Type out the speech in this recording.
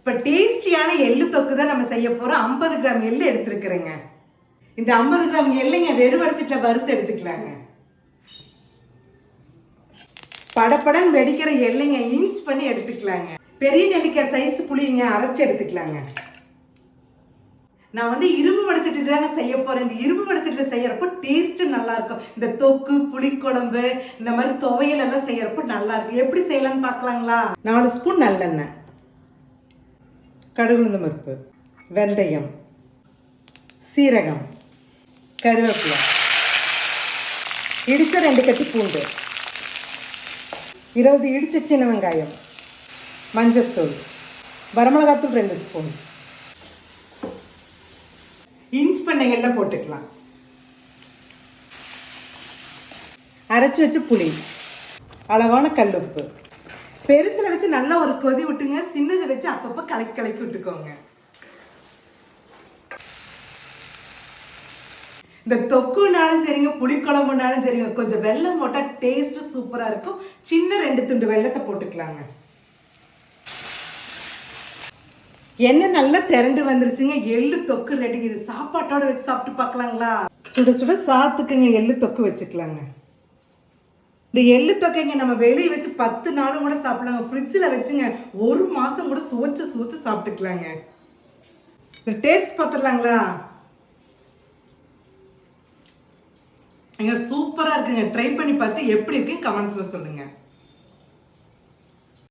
இப்போ டேஸ்டியான எள்ளு தொக்கு தான் நம்ம செய்ய போகிறோம். 50 கிராம் எள்ளு எடுத்துருக்குறேங்க. இந்த 50 கிராம் எள்ளைங்க வெறுவடைச்சிட்ட வறுத்து எடுத்துக்கலாங்க. படப்படன் வெடிக்கிற எள்ளைங்க இன்ச் பண்ணி எடுத்துக்கலாங்க. பெரிய நெல்லிக்காய் சைஸ் புளிங்க அரைச்சி எடுத்துக்கலாங்க. நான் வந்து இரும்பு வடிச்சிட்டு தானே செய்ய போகிறேன். இந்த இரும்பு வடிச்சிட்டு செய்யறப்போ டேஸ்ட்டு நல்லாயிருக்கும். இந்த தொக்கு, புளிக்குழம்பு, இந்த மாதிரி துவையல் எல்லாம் செய்யறப்போ நல்லாயிருக்கும். எப்படி செய்யலாம்னு பார்க்கலாங்களா? 4 ஸ்பூன் நல்லெண்ணெய், கடுகு உளுந்தம் பருப்பு, வெந்தயம், சீரகம், கருவேப்பிலை, இடித்த 2 கட்டி பூண்டு, 20 இடிச்ச சின்ன வெங்காயம், மஞ்சத்தூள், வரமிளகாத்தூள் 2 ஸ்பூன், இன்ச் பண்ண எல்லாம் போட்டுக்கலாம். அரைச்சி வச்ச புளி, அளவான கல்லுப்பு. பெருசில் வச்சு நல்லா ஒரு கொதி விட்டுங்க. சின்னதை வச்சு அப்பப்போ கலக்கி விட்டுக்கோங்க. இந்த தொக்குனாலும் சரிங்க, புளிக்குழம்புனாலும் சரிங்க, கொஞ்சம் வெல்லம் போட்டால் டேஸ்ட்டு சூப்பராக இருக்கும். சின்ன 2 துண்டு வெல்லத்தை போட்டுக்கலாங்க. எண்ணெய் நல்லா திரண்டு வந்துருச்சுங்க. எள்ளு தொக்கு ரெடி. இது சாப்பாட்டோட வச்சு சாப்பிட்டு பார்க்கலாங்களா? சுட சுட சாத்துக்குங்க எள்ளு தொக்கு வச்சுக்கலாங்க. இந்த எள்ளு தொக்கைங்க நம்ம வெளியே வச்சு 10 நாளும் கூட சாப்பிடலாங்க. ஃப்ரிட்ஜில் வச்சுங்க 1 மாதம் கூட சுவைச்சு சாப்பிட்டுக்கலாங்க. இந்த டேஸ்ட் பார்த்துடலாங்களா? எங்க சூப்பராக இருக்குங்க. ட்ரை பண்ணி பார்த்து எப்படி இருக்குன்னு கமெண்ட்ஸில் சொல்லுங்கள்.